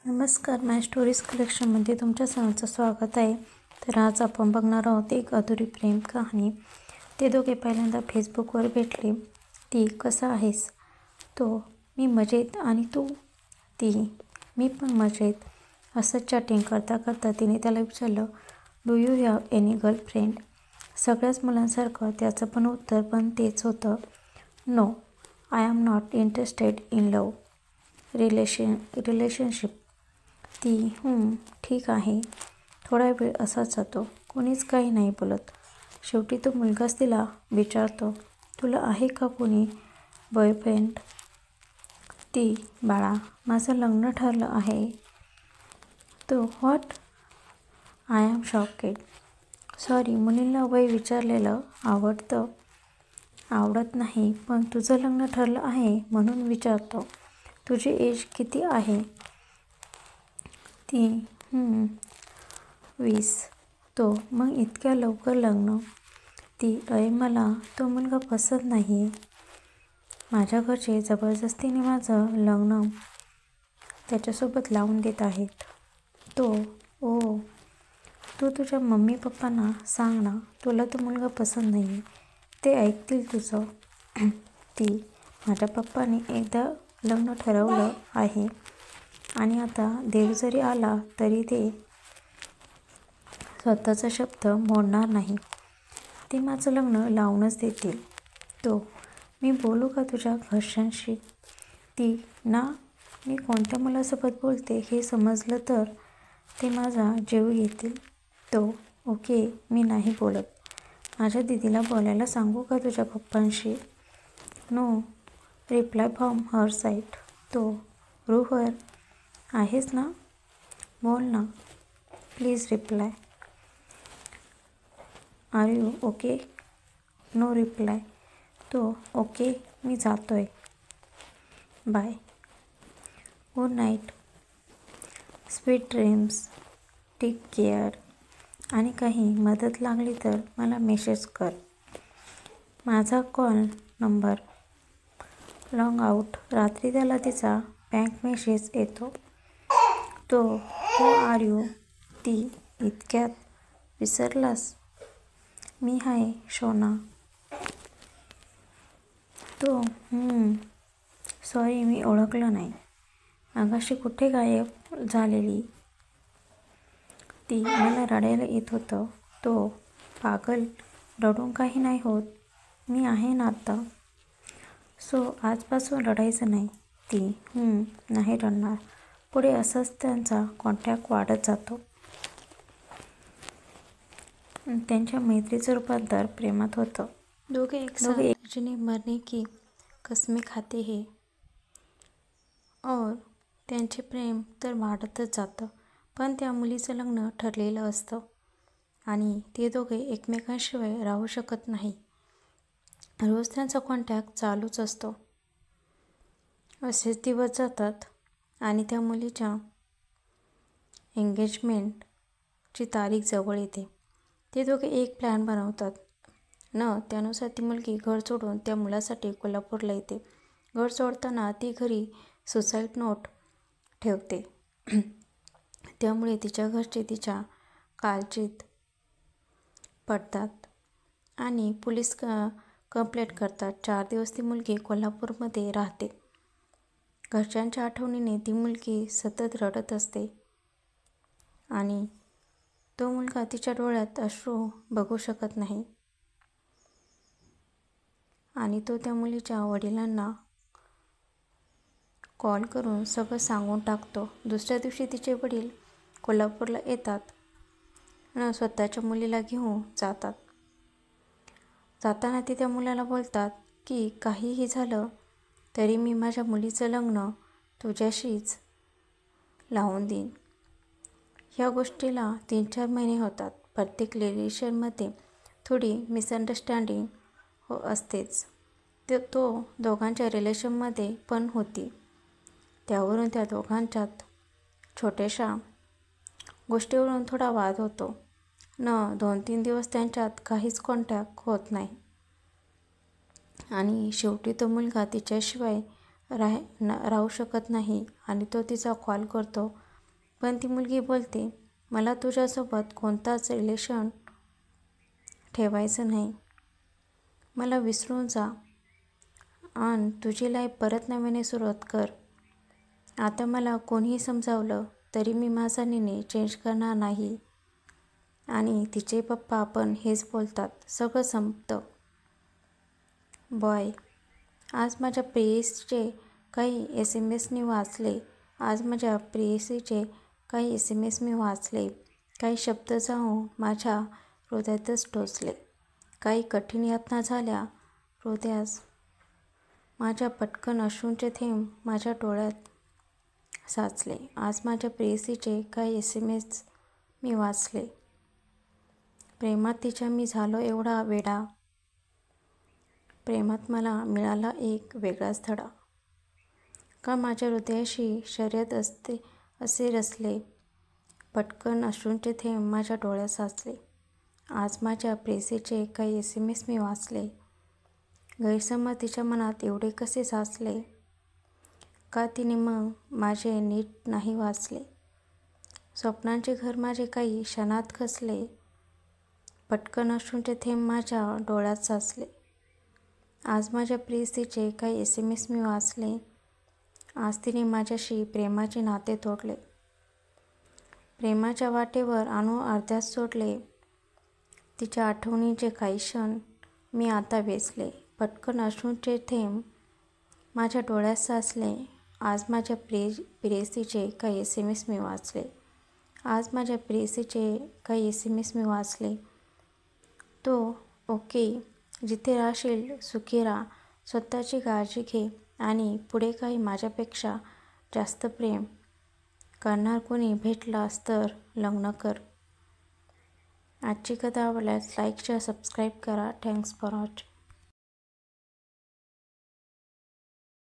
नमस्कार, माय स्टोरीज कलेक्शनमध्ये तुमच्या सर्वांचं स्वागत आहे. तर आज आपण बघणार आहोत एक अधुरी प्रेम कहाणी. ते दोघे पहिल्यांदा फेसबुकवर भेटले. ती कसा आहेस? तो मी मजेत. आणि तू? ती मी पण मजेत. असं चॅटिंग करता करता तिने त्याला विचारलं, do you have any girlfriend? सगळ्याच मुलांसारखं त्याचं पण उत्तर पण तेच होतं, no, I am not interested in love relationship. ती ठीक आहे. थोडा वेळ असाच जातो. कोणीच काही नाही बोलत. शेवटी तो मुलगाच तिला विचारतो, तुला आहे का कोणी बॉयफ्रेंड? ती बाळा, माझं लग्न ठरलं आहे. तो what? I am shocked. Sorry, मुलींना वय विचारलेलं आवडत नाही, पण तुझं लग्न ठरलं आहे म्हणून विचारतो. तुझी एज किती आहे? ती 20. तो मग इतक्या लवकर लग्न? ती मला तो मुलगा पसंत नाही. माझ्या घरचे जबरदस्तीने माझं लग्न त्याच्यासोबत लावून देत आहेत. तो ओ, तू तुझ्या मम्मी पप्पांना सांग ना, तुला तो मुलगा पसंत नाही. ते ऐकतील तुझं. ती माझ्या पप्पांनी एकदा लग्न ठरवलं आहे आणि आता देव जरी आला तरी ते स्वतःचा शब्द मोडणार नाही. ते माझं लग्न लावूनच देतील. तो मी बोलू का तुझ्या घरच्यांशी? ती ना, मी कोणत्या मुलासोबत बोलते हे समजलं तर ते माझा जीव घेतील. तो ओके, मी नाही बोलत. माझ्या दीदीला बोलायला सांगू का तुझ्या पप्पांशी? No reply from her side. तो रुहर आहेस ना? बोल ना, please reply. Are you okay? No reply. तो ओके, मी जातोय. Bye. Good night. Sweet dreams. Take care. आणि काही मदत लागली तर मला मेसेज कर. माझा कॉल नंबर लॉग आउट. रात्री त्याला तिचा बँक मेसेज येतो. तो हू आर यू? ती इतक्यात विसरलास? मी हाय शोना. तो सॉरी, मी ओळखलं नाही. मगाशी कुठे गायब झालेली? ती मला रडायला येत होतं. तो पागल, रडून काही नाही होत. मी आहे ना आता. सो आजपासून रडायचं नाही. ती नाही रडणार. पुढे असंच त्यांचा कॉन्टॅक्ट वाढत जातो. त्यांच्या मैत्रीचं रूपांतर प्रेमात होतं. दोघे एक जिने मरने की कसमे खाते हे. और त्यांचे प्रेम तर वाढतच जातं. पण त्या मुलीचं लग्न ठरलेलं असतं आणि ते दोघे एकमेकांशिवाय राहू शकत नाही. रोज त्यांचा कॉन्टॅक्ट चालूच असतो. असेच दिवस जातात आणि त्या मुलीच्या एंगेजमेंटची तारीख जवळ येते. ते दोघे एक प्लॅन बनवतात. त्यानुसार ती मुलगी घर सोडून त्या मुलासाठी कोल्हापूरला येते. घर सोडताना ती घरी सुसाईड नोट ठेवते. त्यामुळे तिच्या घरचे तिच्या काळजीत पडतात आणि पोलीस कंप्लेंट करतात. 4 दिवस ती मुलगी कोल्हापूरमध्ये राहते. घरच्यांच्या आठवणीने ती मुलगी सतत रडत असते आणि तो मुलगा तिच्या डोळ्यात अश्रू बघू शकत नाही आणि तो त्या मुलीच्या वडिलांना कॉल करून सगळं सांगून टाकतो. दुसऱ्या दिवशी तिचे वडील कोल्हापूरला येतात स्वतःच्या मुलीला घेऊन जातात. जाताना ते त्या मुलाला बोलतात की काहीही झालं तरी मी माझ्या मुलीचं लग्न तुझ्याशीच लावून देईन. ह्या गोष्टीला 3-4 महिने होतात. प्रत्येक रिलेशनमध्ये थोडी मिसअंडरस्टँडिंग असतेच. तो दोघांच्या रिलेशनमध्ये पण होती. त्यावरून त्या दोघांच्यात छोट्याशा गोष्टीवरून थोडा वाद होतो. 2-3 दिवस त्यांच्यात काहीच कॉन्टॅक्ट होत नाही आणि शेवटी तो मुलगा तिच्याशिवाय राहू शकत नाही आणि तो तिचा कॉल करतो पण ती मुलगी बोलते, मला तुझ्यासोबत कोणताच रिलेशन ठेवायचं नाही. मला विसरून जा आणि तुझी लाईफ परत नव्याने सुरुवात कर. आता मला कोणीही समजावलं तरी मी माझा निर्णय चेंज करणार नाही. आणि तिचे पप्पा पण हेच बोलतात. सगळं संपतं. बॉय, आज माझ्या प्रेयसीचे काही SMS मी वाचले. काही शब्द जाऊन माझ्या हृदयातच टोचले. काही कठीण यातना झाल्या हृदयास माझ्या. पटकन अश्रूंचे थेंब माझ्या डोळ्यात साचले. आज माझ्या प्रेयसीचे काही SMS मी वाचले. प्रेमात तिच्या मी झालो एवढा वेडा. प्रेमात मला मिळाला एक वेगळाच धडा. का माझ्या हृदयाशी शर्यत असते असे रचले. पटकन अश्रूंचे थेंब माझ्या डोळ्यात साचले. आज माझ्या प्रेयसीचे काही SMS मी वाचले. गैरसमज तिच्या मनात एवढे कसे साचले. का तिने मग माझे नीट नाही वाचले. स्वप्नांचे घर माझे काही क्षणात खचले. पटकन अश्रूंचे थेंब माझ्या डोळ्यात साचले. आज माझ्या प्रेयसीचे काही SMS मी वाचले. आज तिने माझ्याशी प्रेमाचे नाते तोडले. प्रेमाच्या वाटेवर आणू अर्ध्यात सोडले. तिच्या आठवणींचे काही क्षण मी आता वेचले. पटकन अश्रूंचे थेंब माझ्या डोळ्यात साचले. आज माझ्या प्रेयसीचे काही SMS मी वाचले. आज माझ्या प्रेयसीचे काही SMS मी वाचले. तो ओके, जिथे राहशील सुखी राहा. स्वतःची काळजी घे आणि पुढे काही माझ्यापेक्षा जास्त प्रेम करणार कोणी भेटलास तर लग्न कर. आजची कथा आवडल्यास लाईक, शेअर, सबस्क्राईब करा. Thanks for watching.